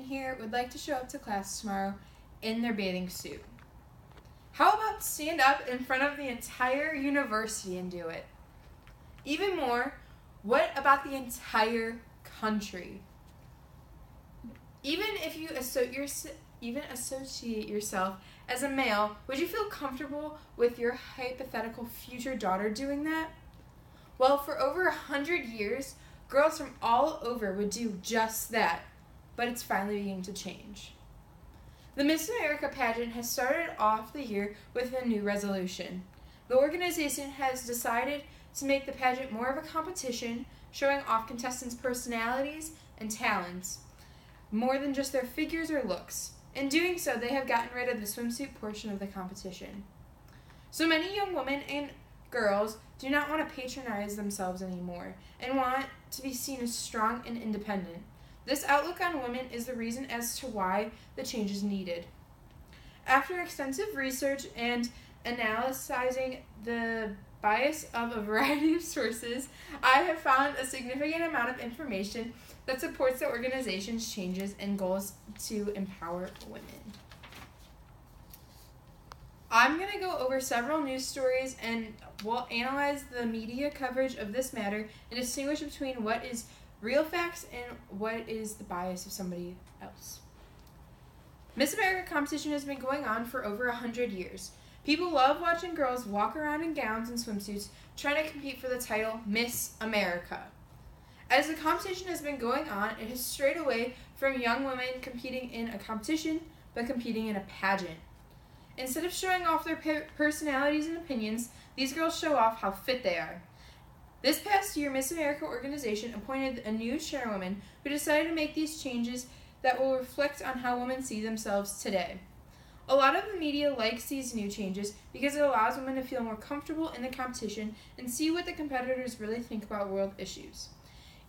here would like to show up to class tomorrow in their bathing suit. How about stand up in front of the entire university and do it? Even more, what about the entire country? Even if you associate yourself as a male, would you feel comfortable with your hypothetical future daughter doing that? Well, for over 100 years, girls from all over would do just that, but it's finally beginning to change. The Miss America pageant has started off the year with a new resolution. The organization has decided to make the pageant more of a competition, showing off contestants' personalities and talents, more than just their figures or looks. In doing so, they have gotten rid of the swimsuit portion of the competition. So many young women and girls do not want to patronize themselves anymore and want to be seen as strong and independent. This outlook on women is the reason as to why the change is needed. After extensive research and analyzing the bias of a variety of sources, I have found a significant amount of information that supports the organization's changes and goals to empower women. I'm going to go over several news stories and we'll analyze the media coverage of this matter and distinguish between what is real facts and what is the bias of somebody else. Miss America competition has been going on for over 100 years. People love watching girls walk around in gowns and swimsuits trying to compete for the title Miss America. As the competition has been going on, it has strayed away from young women competing in a competition, but competing in a pageant. Instead of showing off their personalities and opinions, these girls show off how fit they are. This past year, Miss America organization appointed a new chairwoman who decided to make these changes that will reflect on how women see themselves today. A lot of the media likes these new changes because it allows women to feel more comfortable in the competition and see what the competitors really think about world issues.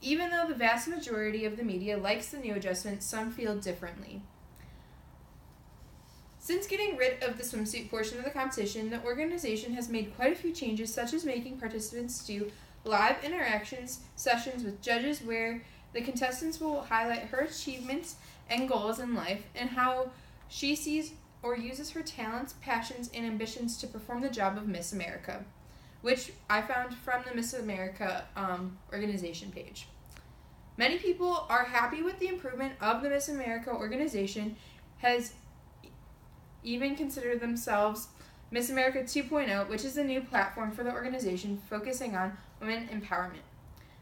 Even though the vast majority of the media likes the new adjustment, some feel differently. Since getting rid of the swimsuit portion of the competition, the organization has made quite a few changes, such as making participants do live interactions sessions with judges where the contestants will highlight her achievements and goals in life and how she sees or uses her talents, passions, and ambitions to perform the job of Miss America, which I found from the Miss America organization page. Many people are happy with the improvement of the Miss America organization, has even considered themselves Miss America 2.0, which is a new platform for the organization focusing on women empowerment.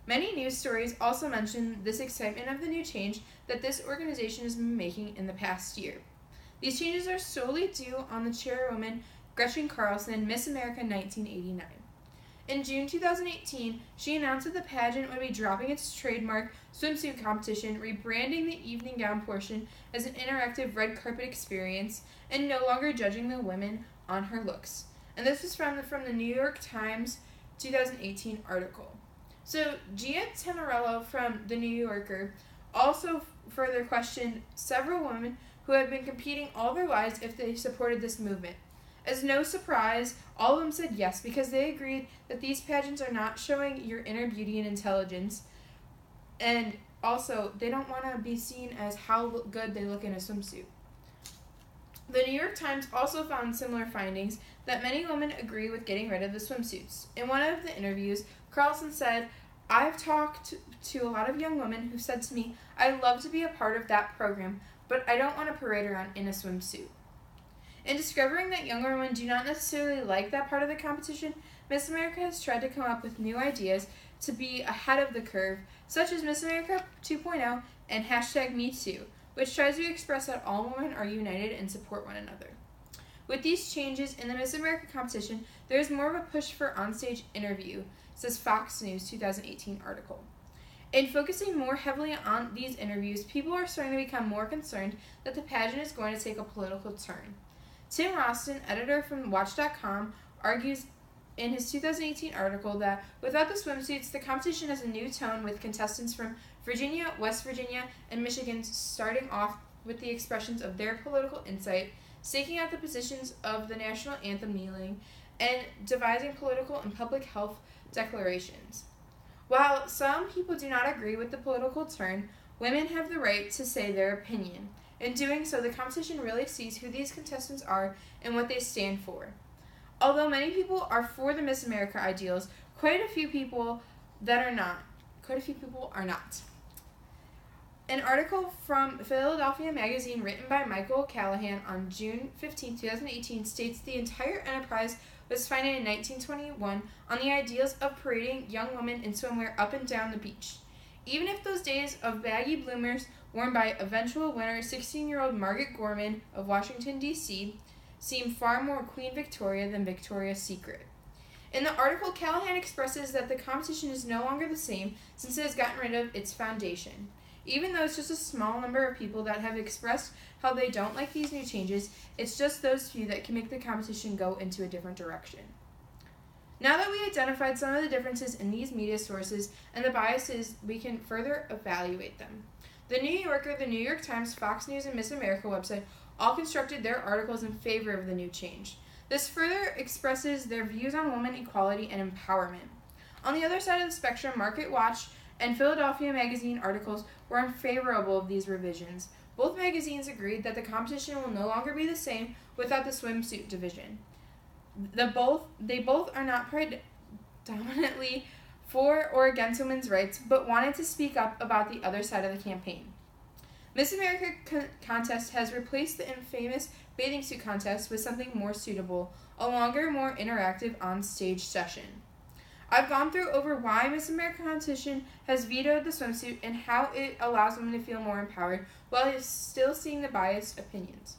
Many news stories also mention this excitement of the new change that this organization has been making in the past year. These changes are solely due on the chairwoman Gretchen Carlson, Miss America 1989. In June 2018, she announced that the pageant would be dropping its trademark swimsuit competition, rebranding the evening gown portion as an interactive red carpet experience, and no longer judging the women on her looks. And this is from the New York Times 2018 article. So Gia Tenorello from The New Yorker also further questioned several women who had been competing all their lives if they supported this movement. As no surprise, all of them said yes because they agreed that these pageants are not showing your inner beauty and intelligence, and also they don't want to be seen as how good they look in a swimsuit. The New York Times also found similar findings that many women agree with getting rid of the swimsuits. In one of the interviews, Carlson said, "I've talked to a lot of young women who said to me, I'd love to be a part of that program, but I don't want to parade around in a swimsuit." In discovering that younger women do not necessarily like that part of the competition, Miss America has tried to come up with new ideas to be ahead of the curve, such as Miss America 2.0 and #MeToo, which tries to express that all women are united and support one another. With these changes in the Miss America competition, there is more of a push for onstage interview, says Fox News 2018 article. In focusing more heavily on these interviews, people are starting to become more concerned that the pageant is going to take a political turn. Tim Roston, editor from Watch.com, argues in his 2018 article that without the swimsuits, the competition has a new tone with contestants from Virginia, West Virginia, and Michigan starting off with the expressions of their political insight, staking out the positions of the national anthem kneeling, and devising political and public health declarations. While some people do not agree with the political turn, Women have the right to say their opinion. In doing so, the competition really sees who these contestants are and what they stand for. Although many people are for the Miss America ideals, quite a few people are not. An article from Philadelphia Magazine written by Michael Callahan on June 15, 2018 states the entire enterprise was founded in 1921 on the ideals of parading young women in swimwear up and down the beach. Even if those days of baggy bloomers worn by eventual winner 16-year-old Margaret Gorman of Washington, D.C., seem far more Queen Victoria than Victoria's Secret. In the article, Callahan expresses that the competition is no longer the same since it has gotten rid of its foundation. Even though it's just a small number of people that have expressed how they don't like these new changes, it's just those few that can make the competition go into a different direction. Now that we identified some of the differences in these media sources and the biases, we can further evaluate them. The New Yorker, the New York Times, Fox News, and Miss America website all constructed their articles in favor of the new change. This further expresses their views on women equality and empowerment. On the other side of the spectrum, Market Watch and Philadelphia Magazine articles were unfavorable of these revisions. Both magazines agreed that the competition will no longer be the same without the swimsuit division. They both are not predominantly for or against women's rights, but wanted to speak up about the other side of the campaign. Miss America contest has replaced the infamous bathing suit contest with something more suitable, a longer, more interactive on-stage session. I've gone through over why Miss America competition has vetoed the swimsuit and how it allows women to feel more empowered while still seeing the biased opinions.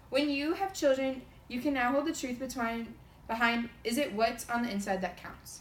When you have children, you can now hold the truth behind is it what's on the inside that counts.